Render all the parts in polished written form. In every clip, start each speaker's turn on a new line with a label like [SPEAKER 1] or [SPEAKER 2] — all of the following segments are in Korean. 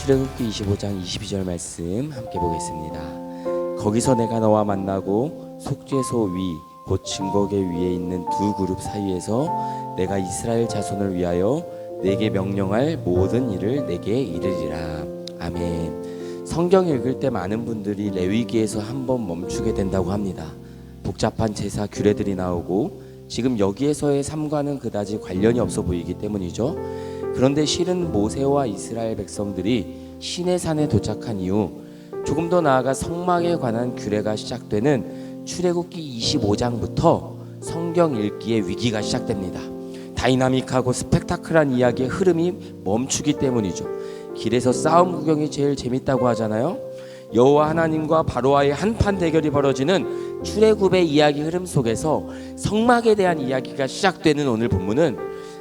[SPEAKER 1] 출애굽기 25장 22절 말씀 함께 보겠습니다. 거기서 내가 너와 만나고 속죄소 위 곧 증거계 위에 있는 두 그룹 사이에서 내가 이스라엘 자손을 위하여 내게 명령할 모든 일을 내게 이르리라. 아멘. 성경 읽을 때 많은 분들이 레위기에서 한번 멈추게 된다고 합니다. 복잡한 제사 규례들이 나오고 지금 여기에서의 삶과는 그다지 관련이 없어 보이기 때문이죠. 그런데 실은 모세와 이스라엘 백성들이 시내산에 도착한 이후 조금 더 나아가 성막에 관한 규례가 시작되는 출애굽기 25장부터 성경 읽기의 위기가 시작됩니다. 다이나믹하고 스펙타클한 이야기의 흐름이 멈추기 때문이죠. 길에서 싸움 구경이 제일 재밌다고 하잖아요. 여호와 하나님과 바로와의 한판 대결이 벌어지는 출애굽의 이야기 흐름 속에서 성막에 대한 이야기가 시작되는 오늘 본문은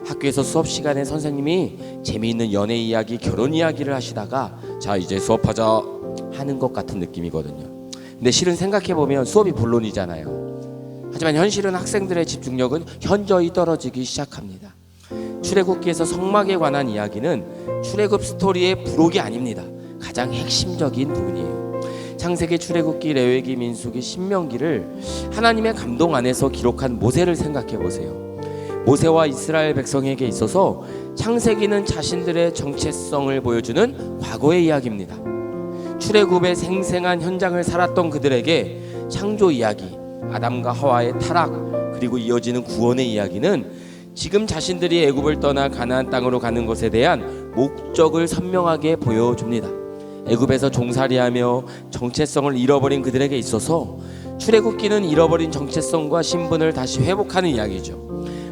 [SPEAKER 1] 학교에서 수업 시간에 선생님이 재미있는 연애 이야기, 결혼 이야기를 하시다가 자 이제 수업하자 하는 것 같은 느낌이거든요. 근데 실은 생각해보면 수업이 본론이잖아요. 하지만 현실은 학생들의 집중력은 현저히 떨어지기 시작합니다. 출애굽기에서 성막에 관한 이야기는 출애굽 스토리의 부록이 아닙니다. 가장 핵심적인 부분이에요. 창세기, 출애굽기, 레위기, 민수기, 신명기를 하나님의 감동 안에서 기록한 모세를 생각해보세요. 모세와 이스라엘 백성에게 있어서 창세기는 자신들의 정체성을 보여주는 과거의 이야기입니다. 출애굽의 생생한 현장을 살았던 그들에게 창조 이야기, 아담과 하와의 타락, 그리고 이어지는 구원의 이야기는 지금 자신들이 애굽을 떠나 가나안 땅으로 가는 것에 대한 목적을 선명하게 보여줍니다. 애굽에서 종살이하며 정체성을 잃어버린 그들에게 있어서 출애굽기는 잃어버린 정체성과 신분을 다시 회복하는 이야기죠.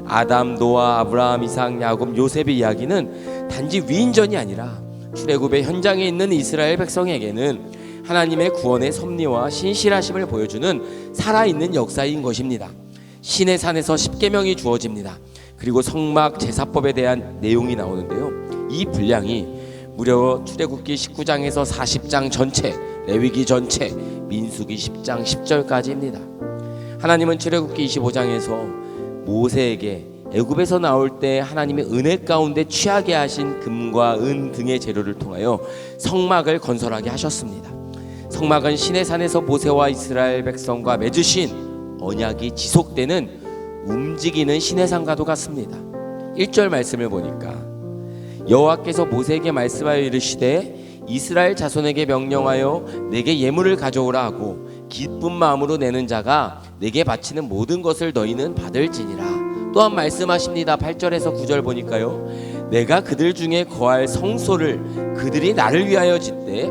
[SPEAKER 1] 아담, 노아, 아브라함, 이삭, 야곱, 요셉의 이야기는 단지 위인전이 아니라 출애굽의 현장에 있는 이스라엘 백성에게는 하나님의 구원의 섭리와 신실하심을 보여주는 살아있는 역사인 것입니다. 신의 산에서 십계명이 주어집니다. 그리고 성막 제사법에 대한 내용이 나오는데요. 이 분량이 무려 출애굽기 19장에서 40장 전체, 레위기 전체, 민수기 10장 10절까지입니다. 하나님은 출애굽기 25장에서 모세에게 애굽에서 나올 때 하나님의 은혜 가운데 취하게 하신 금과 은 등의 재료를 통하여 성막을 건설하게 하셨습니다. 성막은 신의 산에서 모세와 이스라엘 백성과 맺으신 언약이 지속되는 움직이는 신의 산과도 같습니다. 1절 말씀을 보니까 여호와께서 모세에게 말씀하여 이르시되 이스라엘 자손에게 명령하여 내게 예물을 가져오라 하고 기쁜 마음으로 내는 자가 내게 바치는 모든 것을 너희는 받을지니라. 또한 말씀하십니다. 8절에서 9절 보니까요. 내가 그들 중에 거할 성소를 그들이 나를 위하여 짓되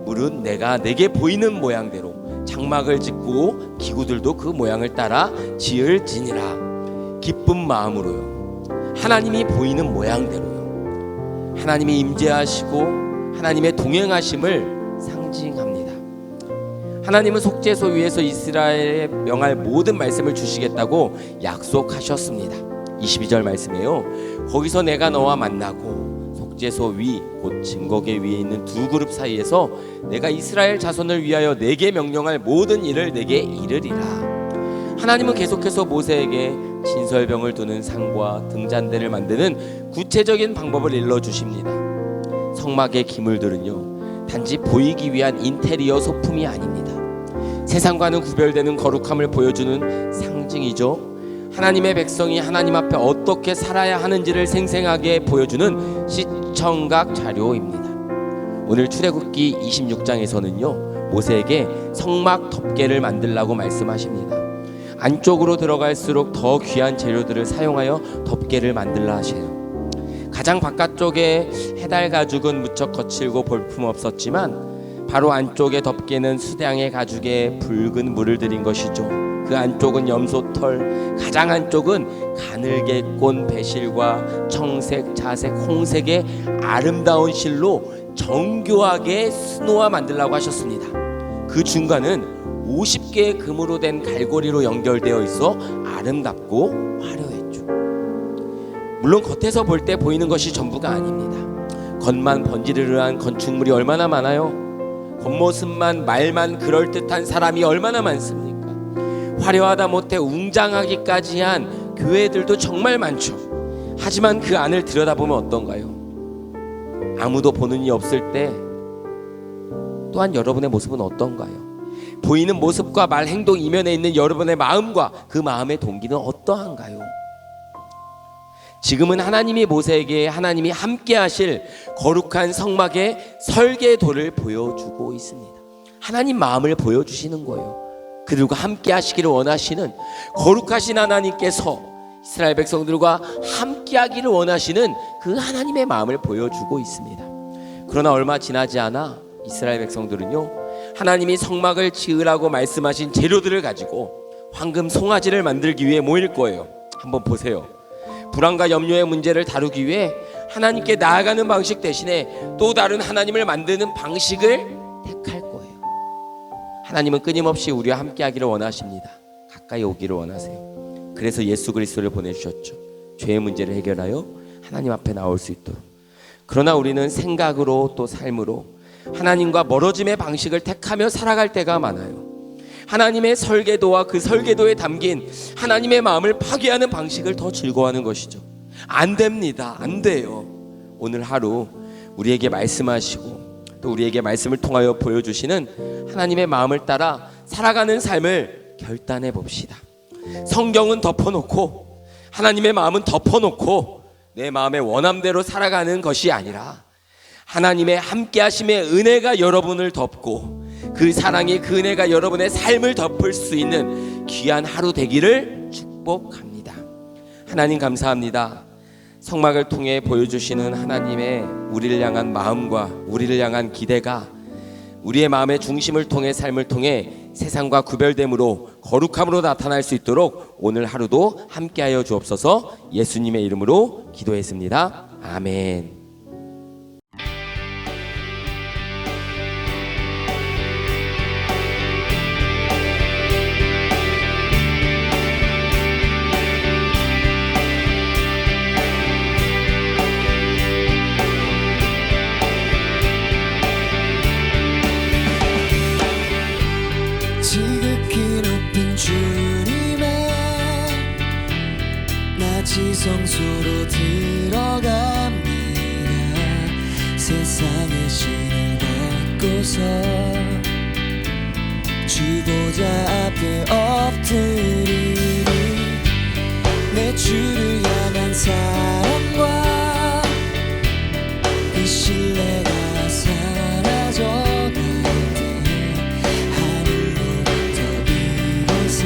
[SPEAKER 1] 물은 내가 내게 보이는 모양대로 장막을 짓고 기구들도 그 모양을 따라 지을지니라. 기쁜 마음으로요. 하나님이 보이는 모양대로요. 하나님이 임재하시고 하나님의 동행하심을 상징합니다. 하나님은 속죄소 위에서 이스라엘에 명할 모든 말씀을 주시겠다고 약속하셨습니다. 22절 말씀이에요. 거기서 내가 너와 만나고 속죄소 위 곧 증거계 위에 있는 두 그룹 사이에서 내가 이스라엘 자손을 위하여 내게 명령할 모든 일을 내게 이르리라. 하나님은 계속해서 모세에게 진설병을 두는 상과 등잔대를 만드는 구체적인 방법을 일러주십니다. 성막의 기물들은요 단지 보이기 위한 인테리어 소품이 아닙니다. 세상과는 구별되는 거룩함을 보여주는 상징이죠. 하나님의 백성이 하나님 앞에 어떻게 살아야 하는지를 생생하게 보여주는 시청각 자료입니다. 오늘 출애굽기 26장에서는요 모세에게 성막 덮개를 만들라고 말씀하십니다. 안쪽으로 들어갈수록 더 귀한 재료들을 사용하여 덮개를 만들라 하셔요. 가장 바깥쪽에 해달 가죽은 무척 거칠고 볼품없었지만 바로 안쪽의 덮개는 수량의 가죽에 붉은 물을 들인 것이죠. 그 안쪽은 염소털, 가장 안쪽은 가늘게 꼰 배실과 청색, 자색, 홍색의 아름다운 실로 정교하게 수놓아 만들라고 하셨습니다. 그 중간은 50개의 금으로 된 갈고리로 연결되어 있어 아름답고 화려했죠. 물론 겉에서 볼 때 보이는 것이 전부가 아닙니다. 겉만 번지르르한 건축물이 얼마나 많아요. 겉모습만 말만 그럴듯한 사람이 얼마나 많습니까? 화려하다 못해 웅장하기까지 한 교회들도 정말 많죠. 하지만 그 안을 들여다보면 어떤가요? 아무도 보는 이 없을 때 또한 여러분의 모습은 어떤가요? 보이는 모습과 말, 행동 이면에 있는 여러분의 마음과 그 마음의 동기는 어떠한가요? 지금은 하나님이 모세에게 하나님이 함께 하실 거룩한 성막의 설계도를 보여주고 있습니다. 하나님 마음을 보여주시는 거예요. 그들과 함께 하시기를 원하시는 거룩하신 하나님께서 이스라엘 백성들과 함께 하기를 원하시는 그 하나님의 마음을 보여주고 있습니다. 그러나 얼마 지나지 않아 이스라엘 백성들은요, 하나님이 성막을 지으라고 말씀하신 재료들을 가지고 황금 송아지를 만들기 위해 모일 거예요. 한번 보세요. 불안과 염려의 문제를 다루기 위해 하나님께 나아가는 방식 대신에 또 다른 하나님을 만드는 방식을 택할 거예요. 하나님은 끊임없이 우리와 함께 하기를 원하십니다. 가까이 오기를 원하세요. 그래서 예수 그리스도를 보내주셨죠. 죄의 문제를 해결하여 하나님 앞에 나올 수 있도록. 그러나 우리는 생각으로 또 삶으로 하나님과 멀어짐의 방식을 택하며 살아갈 때가 많아요. 하나님의 설계도와 그 설계도에 담긴 하나님의 마음을 파괴하는 방식을 더 즐거워하는 것이죠. 안 됩니다. 안 돼요. 오늘 하루 우리에게 말씀하시고 또 우리에게 말씀을 통하여 보여주시는 하나님의 마음을 따라 살아가는 삶을 결단해 봅시다. 성경은 덮어놓고 하나님의 마음은 덮어놓고 내 마음의 원함대로 살아가는 것이 아니라 하나님의 함께하심의 은혜가 여러분을 덮고 그 사랑이 그 은혜가 여러분의 삶을 덮을 수 있는 귀한 하루 되기를 축복합니다. 하나님 감사합니다. 성막을 통해 보여주시는 하나님의 우리를 향한 마음과 우리를 향한 기대가 우리의 마음의 중심을 통해 삶을 통해 세상과 구별됨으로 거룩함으로 나타날 수 있도록 오늘 하루도 함께하여 주옵소서. 예수님의 이름으로 기도했습니다. 아멘.
[SPEAKER 2] 지성소로 들어갑니다. 세상의 신을 벗고서 주보자 앞에 엎드리니 내 주를 향한 사랑과 그 신뢰가 사라져갈 때 하늘로부터 이곳에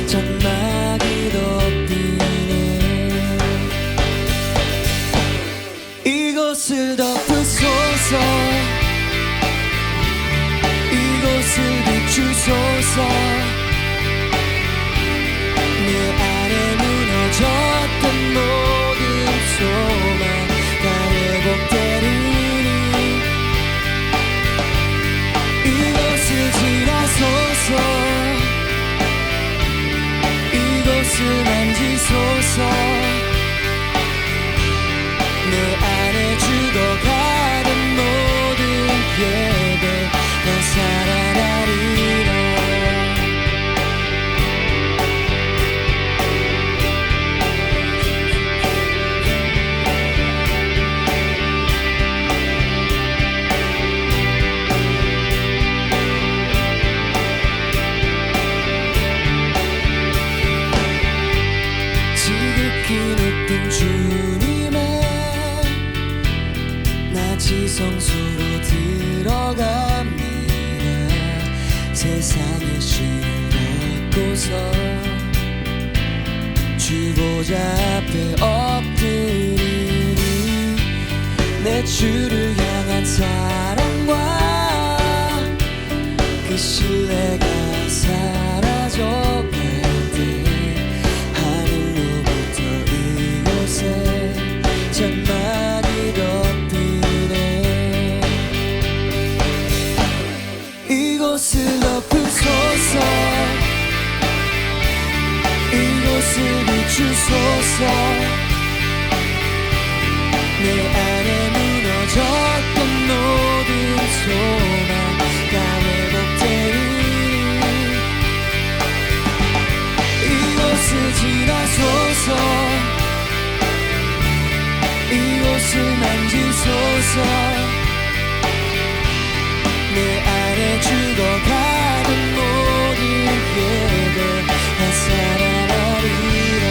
[SPEAKER 2] 전막이 이곳을 덮으소서. 이곳을 비추소서. 내 안에 무너졌던 모든 소망 다 회복되리니 이곳을 지나소서. 이곳을 만지소서. 내 안에 죽어가는 모든 예배 난 살아나리라. 지극히 높은 주님의 지성소로 들어갑니다. 세상의 신을 벗고서 주보자 앞에 엎드리니 내 주를 향한 사랑과 그 신뢰가 사라져갈 때 하늘로부터 이곳에 전막이 덮이네. 이곳을 덮으소서. 이곳을 비추소서. 내 안에 무너졌던 모든 소망 다 회복되리니 이곳을 지나소서. 이곳을 만지소서. 내 안에 죽어가는 모든 예배 다 살아나리라.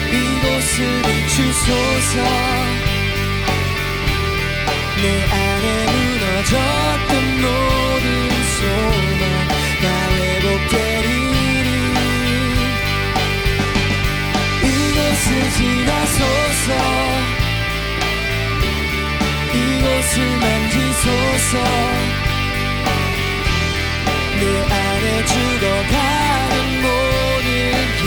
[SPEAKER 2] 이곳을 비추소서. 내 안에 무너졌던 모든 소망 다 회복되리니 이곳을 지나소서. 이곳을 만지소서. 내 안에 죽어가는 모든 게